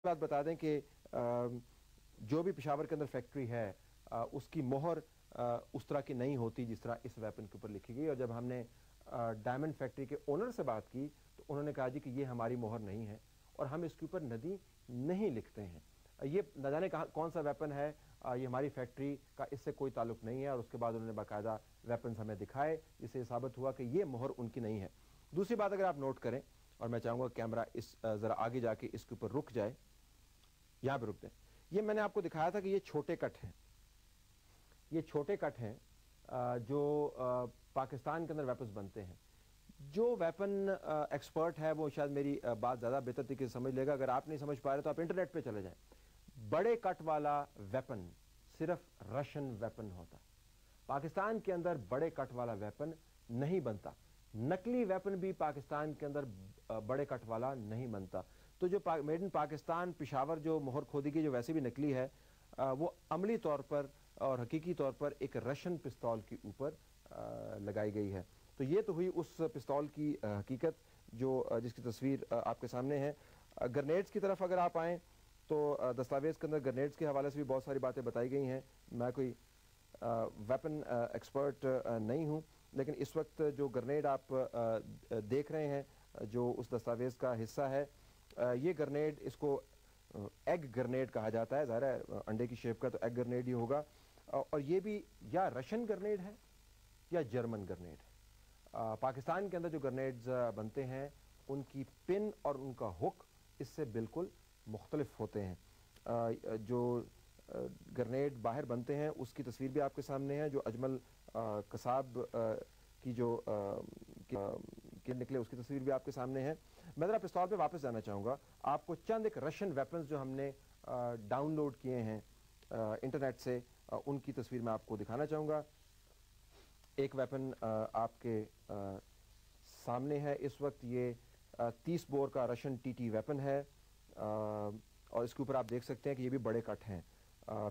बात बता दें कि जो भी पेशावर के अंदर फैक्ट्री है उसकी मोहर उस तरह की नहीं होती जिस तरह इस वेपन के ऊपर लिखी गई। और जब हमने डायमंड फैक्ट्री के ओनर से बात की तो उन्होंने कहा जी कि ये हमारी मोहर नहीं है और हम इसके ऊपर नदी नहीं लिखते हैं। ये न जाने कौन सा वेपन है, ये हमारी फैक्ट्री का इससे कोई ताल्लुक नहीं है। और उसके बाद उन्होंने बाकायदा वेपन हमें दिखाए जिससे साबित हुआ कि ये मोहर उनकी नहीं है। दूसरी बात अगर आप नोट करें, और मैं चाहूँगा कैमरा इस ज़रा आगे जाके इसके ऊपर रुक जाए, यहाँ पे रुक दें। ये मैंने आपको दिखाया था कि ये छोटे कट हैं, ये छोटे कट हैं जो पाकिस्तान के अंदर वेपन्स बनते हैं। जो वेपन एक्सपर्ट है वो शायद मेरी बात ज़्यादा बेहतर तरीके से समझ लेगा। अगर आप नहीं समझ पा रहे तो आप इंटरनेट पे चले जाएं। बड़े कट वाला वेपन सिर्फ रशियन वेपन होता है। पाकिस्तान के अंदर बड़े कट वाला वेपन नहीं बनता। नकली वेपन भी पाकिस्तान के अंदर बड़े कट वाला नहीं बनता। तो जो मेड इन पाकिस्तान पेशावर जो मोहर खोदी की जो वैसे भी नकली है, वो अमली तौर पर और हकीकी तौर पर एक रशियन पिस्तौल के ऊपर लगाई गई है। तो ये तो हुई उस पिस्तौल की हकीकत जो जिसकी तस्वीर आपके सामने है। ग्रेनेड्स की तरफ अगर आप आएँ तो दस्तावेज़ के अंदर ग्रेनेड्स के हवाले से भी बहुत सारी बातें बताई गई हैं। मैं कोई वेपन एक्सपर्ट नहीं हूँ, लेकिन इस वक्त जो ग्रेनेड आप देख रहे हैं जो उस दस्तावेज़ का हिस्सा है, ये ग्रेनेड, इसको एग ग्रेनेड कहा जाता है। ज़ाहिर है अंडे की शेप का तो एग ग्रेनेड ही होगा। और ये भी या रशियन ग्रेनेड है या जर्मन ग्रेनेड है। पाकिस्तान के अंदर जो ग्रेनेड्स बनते हैं उनकी पिन और उनका हुक इससे बिल्कुल मुख्तलिफ होते हैं। जो ग्रेनेड बाहर बनते हैं उसकी तस्वीर भी आपके सामने है। जो अजमल कसाब की जो निकले उसकी तस्वीर भी आपके सामने है। मैं ज़रा पिस्तौल पे वापस जाना चाहूँगा। आपको चंद एक रशियन वेपन्स जो हमने डाउनलोड किए हैं इंटरनेट से, उनकी तस्वीर मैं आपको दिखाना चाहूँगा। एक वेपन आपके सामने है इस वक्त। ये 30 बोर का रशियन टीटी वेपन है और इसके ऊपर आप देख सकते हैं कि ये भी बड़े कट हैं।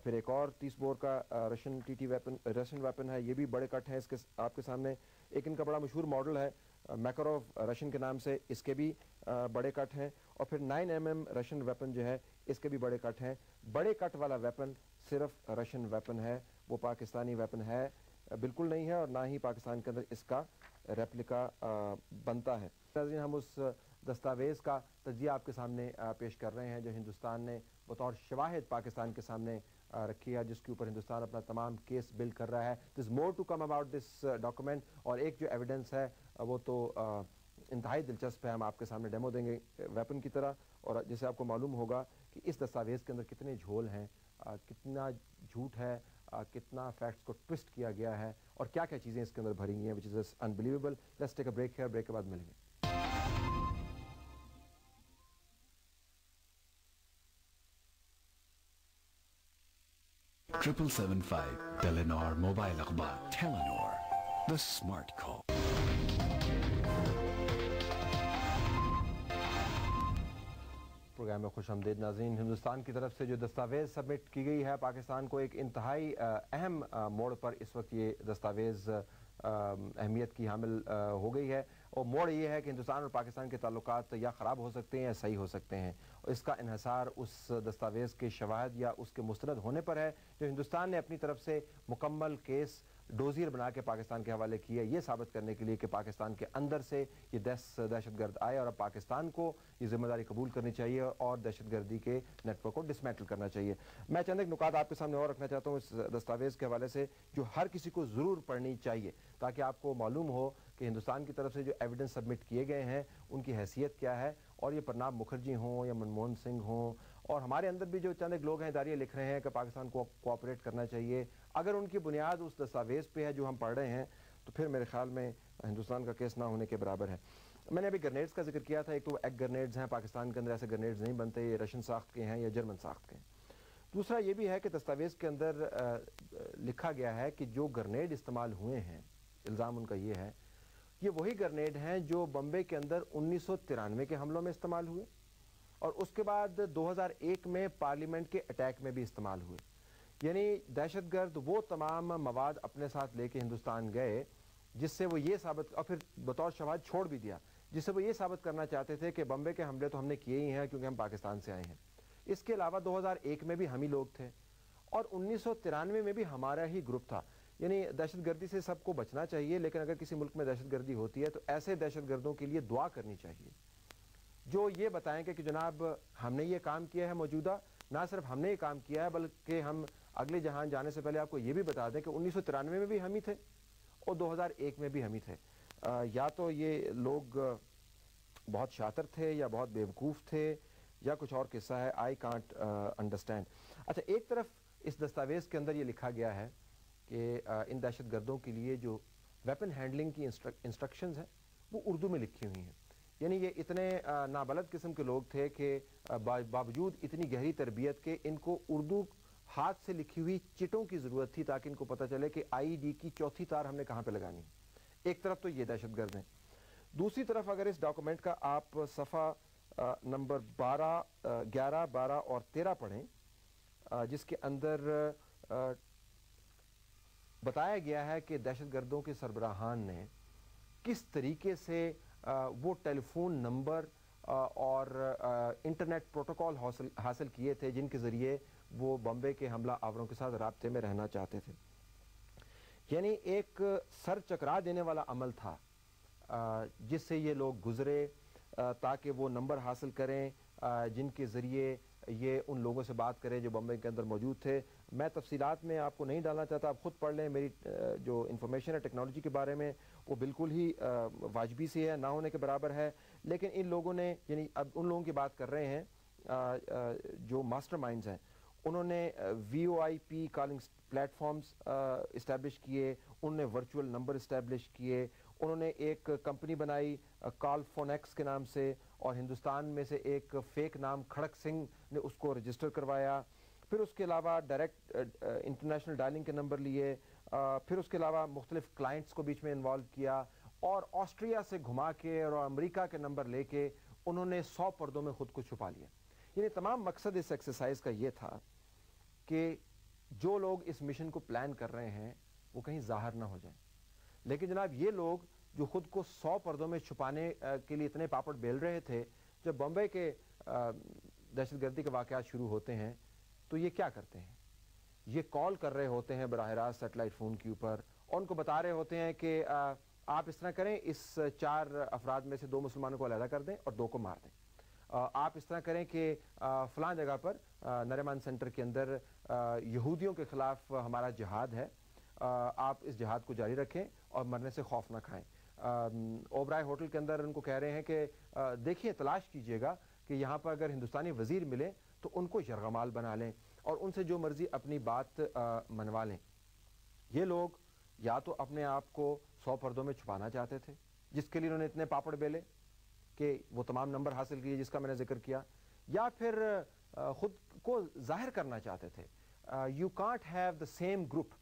फिर एक और 30 बोर का रशियन टीटी रशियन वेपन है, ये भी बड़े कट हैं इसके आपके सामने। एक इनका बड़ा मशहूर मॉडल है मैकारोव रशियन के नाम से, इसके भी बड़े कट हैं। और फिर 9mm रशियन वेपन जो है इसके भी बड़े कट हैं। बड़े कट वाला वेपन सिर्फ रशियन वेपन है, वो पाकिस्तानी वेपन है बिल्कुल नहीं है, और ना ही पाकिस्तान के अंदर इसका रेप्लिका बनता है। हम उस दस्तावेज़ का तज्जिया आपके सामने पेश कर रहे हैं जो हिंदुस्तान ने बतौर शवाहिद पाकिस्तान के सामने रखी है, जिसके ऊपर हिंदुस्तान अपना तमाम केस बिल्ड कर रहा है। This more to come about this document. और एक जो एविडेंस है वो तो इंतहाई दिलचस्प है, हम आपके सामने डेमो देंगे वेपन की तरह। और जैसे आपको मालूम होगा कि इस दस्तावेज़ के अंदर कितने झोल हैं, कितना झूठ है, कितना फैक्ट्स को ट्विस्ट किया गया है और क्या क्या चीज़ें इसके अंदर भरी हैं, which is unbelievable. Let's take a break है, ब्रेक के बाद मिलेंगे। Triple 75 Telenor Mobile Akhbar. Telenor, the smart call. Programme में खुशामदीद नाज़रीन। हिंदुस्तान की तरफ से जो दस्तावेज़ सबमिट की गई है पाकिस्तान को एक इंतहाई अहम मोड़ पर इस वक्त ये दस्तावेज़ अहमियत की हामिल हो गई है। और मोड़ ये है कि हिंदुस्तान और पाकिस्तान के ताल्लुकात या ख़राब हो सकते हैं या सही हो सकते हैं। और इसका इन्हिसार उस दस्तावेज़ के शवाहिद या उसके मुस्तरद होने पर है जो हिंदुस्तान ने अपनी तरफ से मुकम्मल केस डोजियर बना के पाकिस्तान के हवाले किए, ये साबित करने के लिए कि पाकिस्तान के अंदर से ये दहशतगर्द आए और अब पाकिस्तान को ये जिम्मेदारी कबूल करनी चाहिए और दहशतगर्दी के नेटवर्क को डिसमेंटल करना चाहिए। मैं चंद एक नुकात आपके सामने और रखना चाहता हूँ इस दस्तावेज़ के हवाले से जो हर किसी को ज़रूर पढ़नी चाहिए, ताकि आपको मालूम हो कि हिंदुस्तान की तरफ से जो एविडेंस सबमिट किए गए हैं उनकी हैसियत क्या है। और ये प्रणब मुखर्जी हों या मनमोहन सिंह हों और हमारे अंदर भी जो चंद एक लोग हैं इदारे लिख रहे हैं कि पाकिस्तान को कोऑपरेट करना चाहिए, अगर उनकी बुनियाद उस दस्तावेज़ पे है जो हम पढ़ रहे हैं तो फिर मेरे ख्याल में हिंदुस्तान का केस ना होने के बराबर है। मैंने अभी ग्रेनेड्स का जिक्र किया था। एक तो एग ग्रेनेड्स हैं, पाकिस्तान के अंदर ऐसे ग्रेनेड्स नहीं बनते, ये रशियन साख्त के हैं या जर्मन साख्त के हैं। दूसरा ये भी है कि दस्तावेज़ के अंदर लिखा गया है कि जो ग्रेनेड इस्तेमाल हुए हैं, इल्ज़ाम उनका ये है, ये वही ग्रेनेड हैं जो बम्बे के अंदर 1993 के हमलों में इस्तेमाल हुए और उसके बाद 2001 में पार्लियामेंट के अटैक में भी इस्तेमाल हुए। यानी दहशतगर्द वो तमाम मवाद अपने साथ लेके हिंदुस्तान गए जिससे वो ये साबित, और फिर बतौर शवाहिद छोड़ भी दिया, जिससे वो ये साबित करना चाहते थे कि बम्बे के हमले तो हमने किए ही हैं क्योंकि हम पाकिस्तान से आए हैं। اس کے علاوہ 2001 میں بھی ہم ہی لوگ تھے اور 1993 میں بھی ہمارا ہی گروپ تھا. یعنی دہشت گردی سے سب کو بچنا چاہیے, لیکن اگر کسی ملک میں دہشت گردی ہوتی ہے تو ایسے دہشت گردوں کے لیے دعا کرنی چاہیے جو یہ بتائیں کہ جناب ہم نے یہ کام کیا ہے موجودہ, نہ صرف ہم نے یہ کام کیا ہے بلکہ ہم اگلے جہان جانے سے پہلے آپ کو یہ بھی بتا دیں کہ 1993 میں بھی ہم ہی تھے اور 2001 میں بھی ہم ہی تھے. یا تو یہ لوگ بہت شاطر تھے یا بہت بیوقوف تھے یا کچھ اور قصہ ہے, آئی کانٹ انڈرسٹینڈ. اچھا, ایک طرف اس دستاویز کے اندر یہ لکھا گیا ہے کہ ان دہشت گردوں کے لیے جو ویپن ہینڈلنگ کی انسٹرکشنز ہیں وہ اردو میں لکھی ہوئی ہیں. یعنی یہ اتنے نابلد قسم کے لوگ تھے کہ باوجود اتنی گہری تربیت کے ان کو اردو ہاتھ سے لکھی ہوئی چٹوں کی ضرورت تھی تاکہ ان کو پتہ چلے کہ آئی ڈی کی چوتھی تار ہم نے کہاں پہ لگانی. ایک طرف تو یہ دہشت گرد ہیں, دوسری طرف اگر اس ڈاکومنٹ کا آپ صفحہ نمبر 11, 12 اور 13 پڑھیں, جس کے اندر بتایا گیا ہے کہ دہشت گردوں کے سربراہان نے کس طریقے سے وہ ٹیلی فون نمبر اور انٹرنیٹ پروٹوکول حاصل کیے تھے جن کے ذریعے وہ بمبے کے حملہ آوروں کے ساتھ رابطے میں رہنا چاہتے تھے. یعنی ایک سر چکرا دینے والا عمل تھا جس سے یہ لوگ گزرے تاکہ وہ نمبر حاصل کریں جن کے ذریعے یہ ان لوگوں سے بات کریں جو بمبے کے اندر موجود تھے. میں تفصیلات میں آپ کو نہیں ڈالنا چاہتا, آپ خود پڑھ لیں. میری جو انفارمیشن ہے ٹیکنالوجی کے بارے میں وہ بالکل ہی واجبی سی ہے, نہ ہونے کے برابر ہے. لیکن ان لوگوں نے, یعنی اب ان لوگوں کی بات کر رہے ہیں جو ماسٹر مائنڈز ہیں, انہوں نے وی او آئی پی کالنگ پلیٹ فارمز اسٹیبلش کیے, انہوں نے ورچوئل نمبر اسٹیبلش کیے, انہوں نے ایک کمپنی بنائی کال فونیکس کے نام سے, اور ہندوستان میں سے ایک فیک نام کھڑک سنگھ نے اس کو رجسٹر کروایا. پھر اس کے علاوہ ڈائریکٹ انٹرنیشنل ڈائلنگ کے نمبر لیے, پھر اس کے علاوہ مختلف کلائنٹس کو بیچ میں انوالو کیا, اور آسٹریا سے گھما کے اور امریکہ کے نمبر لے کے انہوں نے 100 پردوں میں خود کو چھپا لیا. یعنی تمام مقصد اس ایکسرسائز کا یہ تھا کہ جو لوگ اس مشن کو پلان کر رہے ہیں وہ کہیں ظاہر نہ ہو جائیں. لیکن جناب یہ لوگ جو خود کو 100 پردوں میں چھپانے کے لیے اتنے پاپڑ بیل رہے تھے, جب بمبے کے دہشت گردی کے واقعات شروع ہوتے ہیں تو یہ کیا کرتے ہیں, یہ کال کر رہے ہوتے ہیں براہ راست سیٹلائٹ فون کے اوپر, اور ان کو بتا رہے ہوتے ہیں کہ آپ اس طرح کریں, اس 4 افراد میں سے 2 مسلمانوں کو علیحدہ کر دیں اور 2 کو مار دیں. آپ اس طرح کریں کہ فلاں جگہ پر نریمان سینٹر کے اندر یہودیوں کے خلاف ہمارا جہاد ہے, آپ اس جہاد کو جاری رکھیں اور مرنے سے خوف نہ کھائیں. اوبرائے ہوٹل کے اندر ان کو کہہ رہے ہیں کہ دیکھیے تلاش کیجئے گا کہ یہاں پر اگر ہندوستانی وزیر ملے تو ان کو یرغمال بنا لیں اور ان سے جو مرضی اپنی بات منوا لیں. یہ لوگ یا تو اپنے آپ کو 100 پردوں میں چھپانا چاہتے تھے جس کے لیے انہوں نے اتنے پاپڑ بیلے کہ وہ تمام نمبر حاصل کیے جس کا میں نے ذکر کیا, یا پھر خود کو ظاہر کرنا چاہتے تھے. You can't have the same group